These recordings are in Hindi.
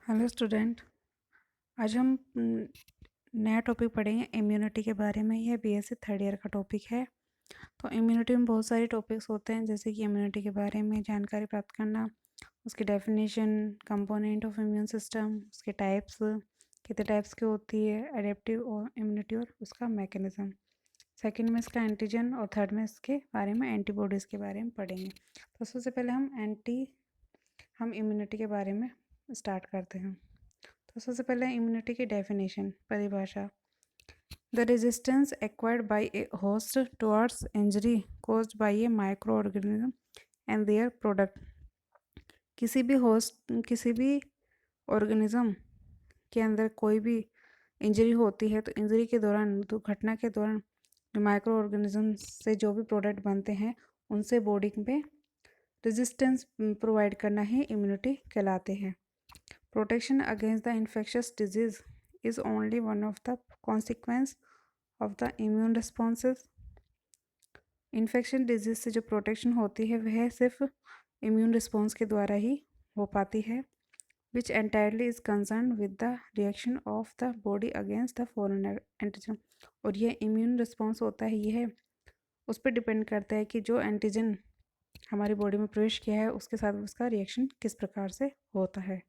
Hello student. आज हम नया टॉपिक पढ़ेंगे इम्यूनिटी के बारे में। यह बीएससी थर्ड ईयर का टॉपिक है। तो इम्यूनिटी में बहुत सारे टॉपिक्स होते हैं, जैसे कि इम्यूनिटी के बारे में जानकारी प्राप्त करना, उसकी definition, component of immune system, उसके टाइप्स, कितने टाइप्स की होती है, एडेप्टिव और इम्यूनिटी और उसका मैकेनिज्म। सेकंड में इसका एंटीजन और थर्ड में इसके बारे में एंटीबॉडीज़ के बारे में पढ़ेंगे। तो सबसे पहले हम इम्यूनिटी के बारे में स्टार्ट करते हैं। तो सबसे पहले इम्यूनिटी की डेफिनेशन, परिभाषा। The resistance acquired by A host towards injury caused by A micro organism and their product. किसी भी ऑर्गेनिज्म के अंदर कोई भी इंजरी होती है, तो इंजरी के दौरान, दुर्घटना के दौरान जो माइक्रो ऑर्गेनिज्म से जो भी प्रोडक्ट बनते हैं, उनसे बॉडी में रेजिस्टेंस प्रोवाइड करना ही इम्यूनिटी कहलाते हैं। Protection against the infectious disease is only one of the consequence of the immune responses. Infection disease से जो प्रोटेक्शन होती है वह सिर्फ इम्यून रिस्पॉन्स के द्वारा ही हो पाती है, which entirely is concern with the reaction of the body against the foreign antigen. और यह इम्यून रिस्पॉन्स होता है, यह उस पर डिपेंड करता है कि जो एंटीजन हमारी बॉडी में प्रवेश किया है उसके साथ उसका रिएक्शन किस प्रकार से होता है।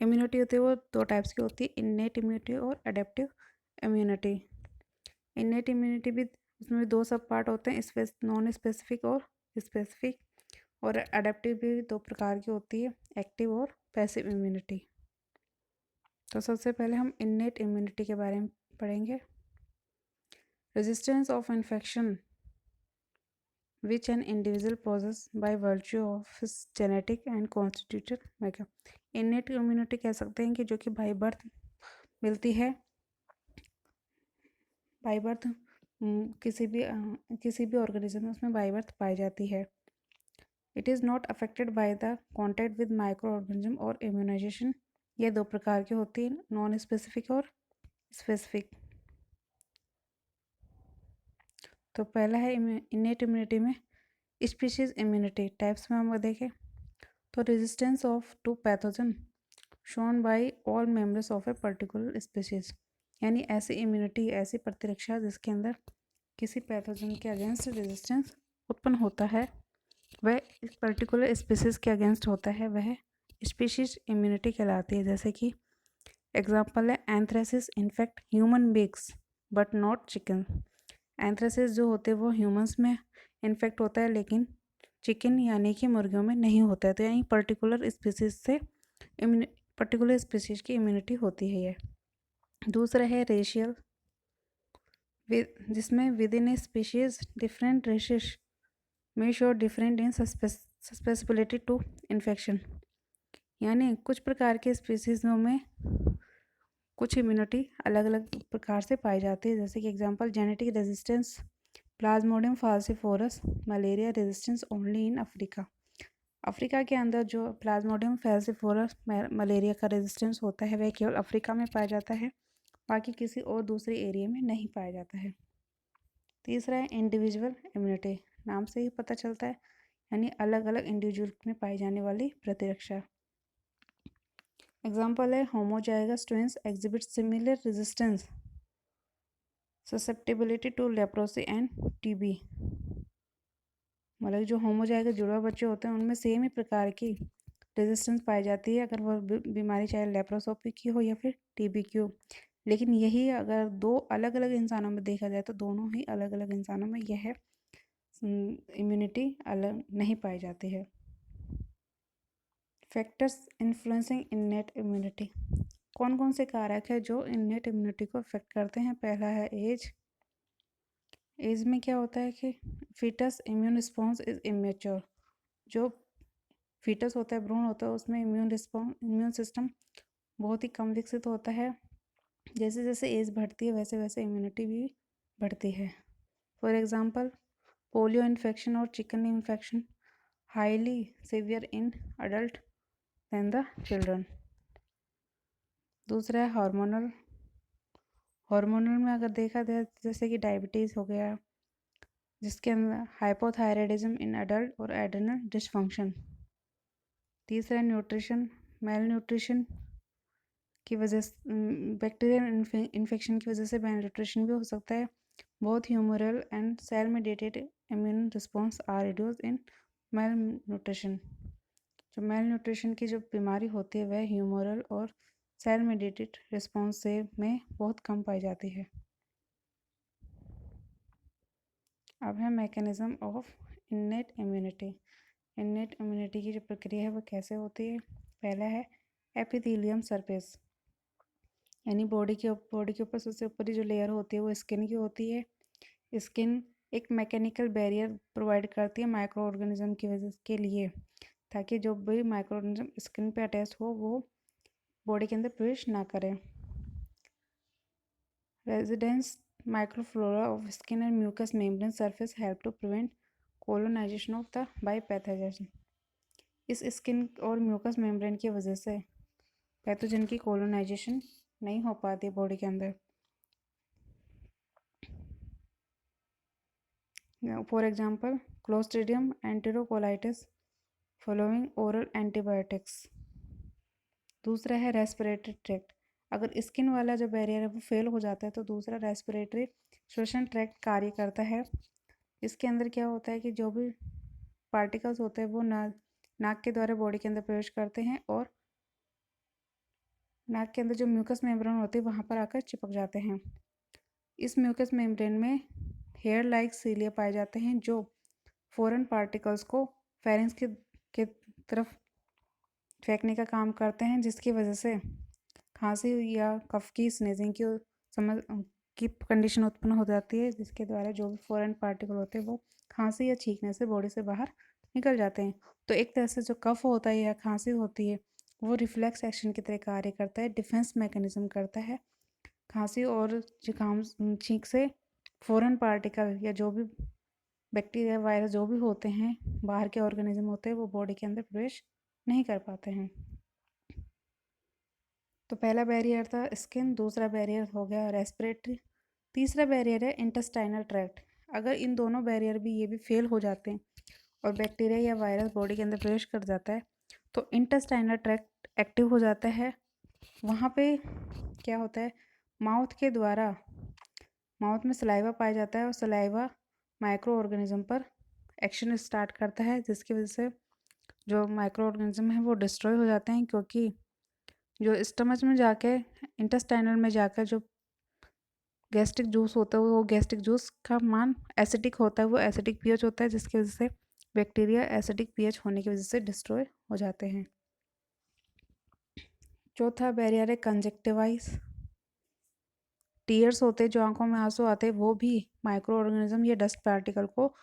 इम्यूनिटी होती है वो दो टाइप्स की होती है, इन्नेट इम्यूनिटी और अडेप्टिव इम्यूनिटी। इन्नेट इम्यूनिटी भी, उसमें भी दो सब पार्ट होते हैं, नॉन स्पेसिफिक और स्पेसिफिक। और अडेप्टिव भी दो प्रकार की होती है, एक्टिव और पैसिव इम्यूनिटी। तो सबसे पहले हम इन्नेट इम्यूनिटी के बारे में पढ़ेंगे। Resistance of infection which an individual possesses by virtue of his genetic and constitutional makeup। innate immunity कह सकते हैं कि जो कि बाई बर्थ मिलती है, बाई बर्थ किसी भी ऑर्गेनिज्म में उसमें बाई बर्थ पाई जाती है। It is not affected by the contact with micro organism और इम्यूनाइजेशन। ये दो प्रकार की होती है, नॉन स्पेसिफिक और स्पेसिफिक। तो पहला है इन्नेट इम्यूनिटी में स्पीशीज इम्यूनिटी। टाइप्स में हम देखें तो resistance of to pathogen shown by all members of a particular species, यानी ऐसी इम्यूनिटी, ऐसी प्रतिरक्षा जिसके अंदर किसी पैथोजन के अगेंस्ट रेजिस्टेंस उत्पन्न होता है, वह इस पर्टिकुलर स्पीशीज के अगेंस्ट होता है, वह स्पीशीज इम्यूनिटी कहलाती है। जैसे कि एग्जाम्पल है anthracis infect human beings but not chicken. Anthracis जो होते हैं वो ह्यूमंस में इन्फेक्ट होता है, लेकिन चिकन यानी कि मुर्गियों में नहीं होता है। तो यानी पर्टिकुलर स्पीसीज की इम्यूनिटी होती है। ये दूसरा है रेशियल, जिसमें within a species different races में show different in susceptibility to infection, यानी कुछ प्रकार के स्पीसीज़ों में कुछ इम्यूनिटी अलग अलग प्रकार से पाई जाती है। जैसे कि example genetic resistance plasmodium falciparum malaria resistance only in Africa. Africa के अंदर जो प्लाज्मोडियम फाल्सिफोरस मलेरिया का रेजिस्टेंस होता है वह केवल अफ्रीका में पाया जाता है, बाकी किसी और दूसरे एरिया में नहीं पाया जाता है। तीसरा है इंडिविजुअल इम्यूनिटी। नाम से ही पता चलता है, यानी अलग अलग इंडिविजुअल में पाई जाने वाली प्रतिरक्षा। एग्जाम्पल है homozygous twins exhibit similar resistance susceptibility to leprosy and TB. मतलब जो होमोजाइगस जुड़वा बच्चे होते हैं उनमें सेम ही प्रकार की रेजिस्टेंस पाई जाती है, अगर वह बीमारी चाहे लेप्रोसोपी की हो या फिर टीबी की हो। लेकिन यही अगर दो अलग अलग इंसानों में देखा जाए तो दोनों ही अलग अलग इंसानों में यह इम्यूनिटी अलग नहीं पाई जाती है। Factors influencing innate immunity. कौन कौन से कारक है जो इन्नेट इम्यूनिटी को अफेक्ट करते हैं। पहला है एज। एज में क्या होता है कि foetus immune response is immature. जो फीटस होता है, भ्रूण होता है, उसमें इम्यून सिस्टम बहुत ही कम विकसित होता है। जैसे जैसे एज बढ़ती है वैसे वैसे इम्यूनिटी भी बढ़ती है। फॉर एग्जांपल पोलियो इन्फेक्शन और chicken infection highly severe in adult than the children. दूसरा है हार्मोनल। हार्मोनल में अगर देखा जाए जैसे कि डायबिटीज़ हो गया, जिसके अंदर हाइपोथायराइडिज्म इन एडल्ट और एड्रेनल डिसफंक्शन। तीसरा न्यूट्रिशन, मेल न्यूट्रिशन की वजह से बैक्टीरियल इन्फेक्शन की वजह से मेल न्यूट्रिशन भी हो सकता है। Both humoral and cell mediated immune response are reduce in malnutrition. जो मेल न्यूट्रिशन की जो बीमारी होती है वह ह्यूमरल और सेल मेडिएटेड रिस्पॉन्स से में बहुत कम पाई जाती है। अब है mechanism of innate immunity. Innate immunity की जो प्रक्रिया है वो कैसे होती है। पहला है एपिथेलियम सरफेस, यानी बॉडी के ऊपर सबसे ऊपरी जो लेयर होती है वो स्किन की होती है। स्किन एक मैकेनिकल बैरियर प्रोवाइड करती है माइक्रो ऑर्गेनिज्म की वजह के लिए, ताकि जो भी माइक्रो ऑर्गेनिज्म स्किन पे अटैच हो वो बॉडी के अंदर प्रवेश ना करें। Residence microflora of skin and mucous membrane surface help to prevent colonisation of the by pathogen. इस स्किन और म्यूकस मेम्ब्रेन की वजह से पैथोजन की कोलोनाइजेशन नहीं हो पाती बॉडी के अंदर। For example clostridium enterocolitis following oral antibiotics. दूसरा है रेस्पिरेटरी ट्रैक्ट। अगर स्किन वाला जो बैरियर है वो फेल हो जाता है तो दूसरा रेस्पिरेटरी श्वसन ट्रैक्ट कार्य करता है। इसके अंदर क्या होता है कि जो भी पार्टिकल्स होते हैं वो नाक के द्वारा बॉडी के अंदर प्रवेश करते हैं और नाक के अंदर जो म्यूकस मेम्ब्रेन होती है वहाँ पर आकर चिपक जाते हैं। इस म्यूकस मेम्ब्रेन में हेयर लाइक सीलिया पाए जाते हैं जो फॉरेन पार्टिकल्स को फेरेंस के तरफ फेंकने का काम करते हैं, जिसकी वजह से खांसी या कफ की स्नेजिंग की कंडीशन उत्पन्न हो जाती है, जिसके द्वारा जो भी फॉरेन पार्टिकल होते हैं वो खांसी या छींकने से बॉडी से बाहर निकल जाते हैं। तो एक तरह से जो कफ होता है या खांसी होती है वो रिफ्लेक्स एक्शन की तरह कार्य करता है, डिफेंस मैकेनिज्म करता है। खांसी और जुकाम छींक से फॉरेन पार्टिकल या जो भी बैक्टीरिया वायरस जो भी होते हैं बाहर के ऑर्गेनिज्म होते हैं वो बॉडी के अंदर प्रवेश नहीं कर पाते हैं। तो पहला बैरियर था स्किन, दूसरा बैरियर हो गया रेस्पिरेटरी, तीसरा बैरियर है इंटेस्टाइनल ट्रैक्ट। अगर इन दोनों बैरियर भी ये भी फेल हो जाते हैं और बैक्टीरिया या वायरस बॉडी के अंदर प्रवेश कर जाता है तो इंटेस्टाइनल ट्रैक्ट एक्टिव हो जाता है। वहाँ पे क्या होता है, माउथ में सलाइवा पाया जाता है और सलाइवा माइक्रो ऑर्गेनिज्म पर एक्शन स्टार्ट करता है, जिसकी वजह से जो माइक्रो ऑर्गेनिज्म है वो डिस्ट्रॉय हो जाते हैं, क्योंकि जो स्टमच में जाके इंटेस्टाइनल में जाकर जो गैस्ट्रिक जूस होता है वो गैस्ट्रिक जूस का मान एसिडिक होता है, वो एसिडिक पीएच होता है, जिसकी वजह से बैक्टीरिया एसिडिक पीएच होने की वजह से डिस्ट्रॉय हो जाते हैं। चौथा बैरियर है कंजक्टिवाइज। टीयर्स होते हैं जो आंखों में आंसू आते हैं वो भी माइक्रो ऑर्गेनिज्म या डस्ट पार्टिकल को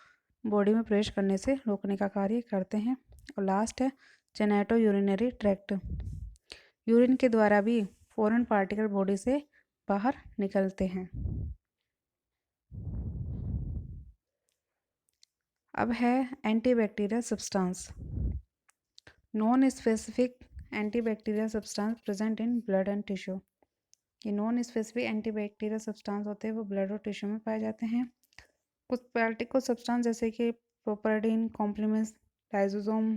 बॉडी में प्रवेश करने से रोकने का कार्य करते हैं। और लास्ट है जेनेटो यूरिनरी ट्रैक्ट। यूरिन के द्वारा भी फॉरेन पार्टिकल बॉडी से बाहर निकलते हैं। अब है antibacterial substance. Non specific antibacterial substance present in blood and tissue. ये नॉन स्पेसिफिक एंटीबैक्टीरियल सब्सटेंस होते हैं वो ब्लड और टिश्यू में पाए जाते हैं। कुछ पार्टिकल सब्सटेंस जैसे कि प्रोपरडीन, कॉम्प्लीमेंट्स, लाइसोसोम,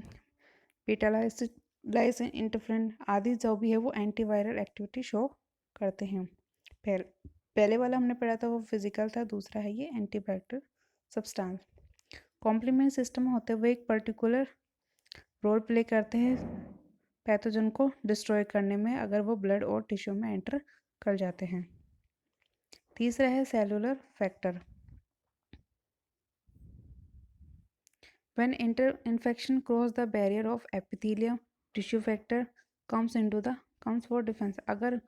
बीटा-लाइसिन, इंटरफेरन आदि जो भी है वो एंटीवायरल एक्टिविटी शो करते हैं। पहले वाला हमने पढ़ा था वो फिजिकल था, दूसरा है ये एंटीबैक्टीरियल सब्सटेंस। कॉम्प्लीमेंट सिस्टम होते हैं वो एक पर्टिकुलर रोल प्ले करते हैं पैथोजन को डिस्ट्रॉय करने में अगर वो ब्लड और टिश्यू में एंटर कर जाते हैं। तीसरा है cellular factor. When infection cross the barrier of epithelium, tissue factor comes for defense। अगर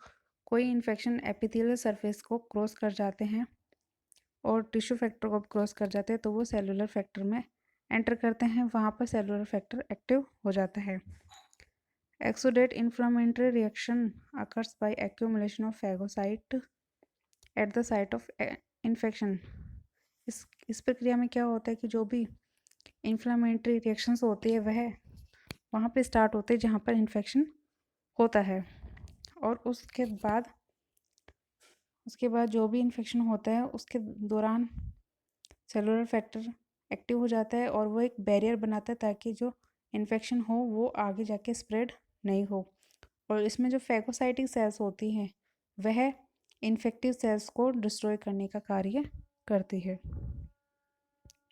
कोई इन्फेक्शन एपिथेलियल सरफेस को क्रॉस कर जाते हैं और टिश्यू फैक्टर को क्रॉस कर जाते हैं तो वो सेलुलर फैक्टर में एंटर करते हैं, वहाँ पर सेलुलर फैक्टर एक्टिव हो जाता है। Exudate inflammatory reaction occurs by accumulation of phagocyte at the site of infection. इस प्रक्रिया में क्या होता है कि जो भी इन्फ्लेमेटरी रिएक्शंस होती है वह वहाँ पे स्टार्ट होते हैं जहाँ पर इन्फेक्शन होता है, और उसके बाद जो भी इन्फेक्शन होता है उसके दौरान सेलुलर फैक्टर एक्टिव हो जाता है और वो एक बैरियर बनाता है ताकि जो इन्फेक्शन हो वो आगे जाके स्प्रेड नहीं हो। और इसमें जो फैगोसाइटिक सेल्स होती हैं वह इन्फेक्टिव सेल्स को डिस्ट्रॉय करने का कार्य करती है।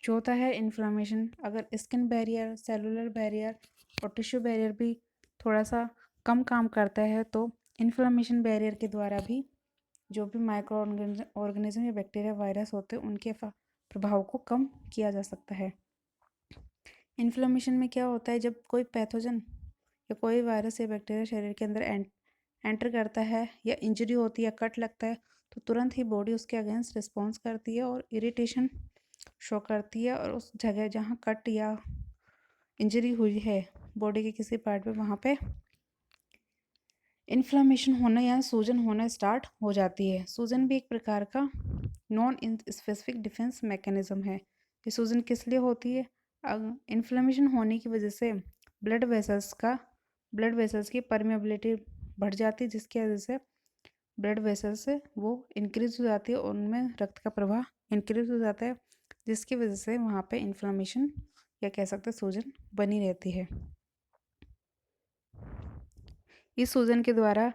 चौथा है इन्फ्लामेशन। अगर स्किन बैरियर, सेलुलर बैरियर और टिश्यू बैरियर भी थोड़ा सा कम काम करता है तो इन्फ्लामेशन बैरियर के द्वारा भी जो भी माइक्रो ऑर्गेनिज्म या बैक्टीरिया, वायरस होते हैं उनके प्रभाव को कम किया जा सकता है। इन्फ्लेमेशन में क्या होता है, जब कोई पैथोजन या कोई वायरस या बैक्टीरिया शरीर के अंदर एंटर करता है या इंजरी होती है या कट लगता है तो तुरंत ही बॉडी उसके अगेंस्ट रिस्पॉन्स करती है और इरिटेशन शो करती है, और उस जगह जहाँ कट या इंजरी हुई है बॉडी के किसी पार्ट पे वहाँ पे इन्फ्लामेशन होना या सूजन होना स्टार्ट हो जाती है। सूजन भी एक प्रकार का नॉन स्पेसिफिक डिफेंस मैकेनिज्म है। ये सूजन किस लिए होती है? इन्फ्लेमेशन होने की वजह से ब्लड वेसल्स की परमेबिलिटी बढ़ जाती है, जिसकी वजह से ब्लड वेसल्स से वो इंक्रीज हो जाती है और उनमें रक्त का प्रवाह इंक्रीज हो जाता है, जिसकी वजह से वहाँ पे इन्फ्लेमेशन या कह सकते हैं सूजन बनी रहती है। इस सूजन के द्वारा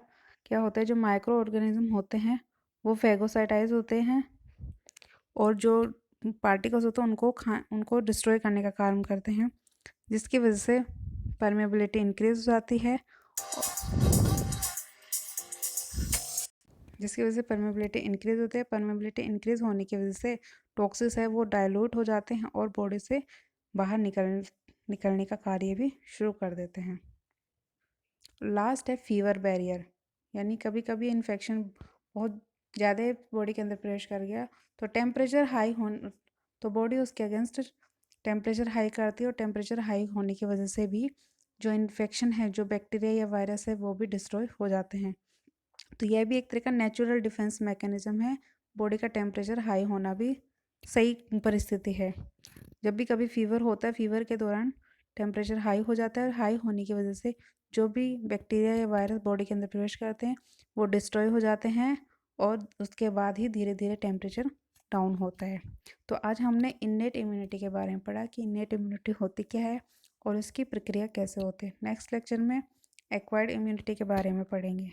क्या होता है, जो माइक्रो ऑर्गेनिज्म होते हैं वो फैगोसाइटाइज होते हैं और जो पार्टिकल्स होते हैं उनको डिस्ट्रॉय करने का काम करते हैं, जिसकी वजह से परमेबिलिटी इंक्रीज हो जाती है, जिसकी वजह से परमेबिलिटी इंक्रीज होती है। परमेबिलिटी इंक्रीज होने की वजह से टॉक्सिस है वो डाइल्यूट हो जाते हैं और बॉडी से बाहर निकलने का कार्य भी शुरू कर देते हैं। लास्ट है फीवर बैरियर, यानी कभी कभी इन्फेक्शन बहुत ज़्यादा बॉडी के अंदर प्रवेश कर गया तो टेम्परेचर हाई होने तो बॉडी उसके अगेंस्ट टेम्परेचर हाई करती है, और टेम्परेचर हाई होने की वजह से भी जो इन्फेक्शन है, जो बैक्टीरिया या वायरस है वो भी डिस्ट्रॉय हो जाते हैं। तो यह भी एक तरह का नेचुरल डिफेंस मैकेनिज्म है। बॉडी का टेम्परेचर हाई होना भी सही परिस्थिति है। जब भी कभी फीवर होता है, फीवर के दौरान टेम्परेचर हाई हो जाता है और हाई होने की वजह से जो भी बैक्टीरिया या वायरस बॉडी के अंदर प्रवेश करते हैं वो डिस्ट्रॉय हो जाते हैं और उसके बाद ही धीरे धीरे टेम्परेचर डाउन होता है। तो आज हमने इन्नेट इम्यूनिटी के बारे में पढ़ा कि इन्नेट इम्यूनिटी होती क्या है और इसकी प्रक्रिया कैसे होती है। नेक्स्ट लेक्चर में एक्वायर्ड इम्यूनिटी के बारे में पढ़ेंगे।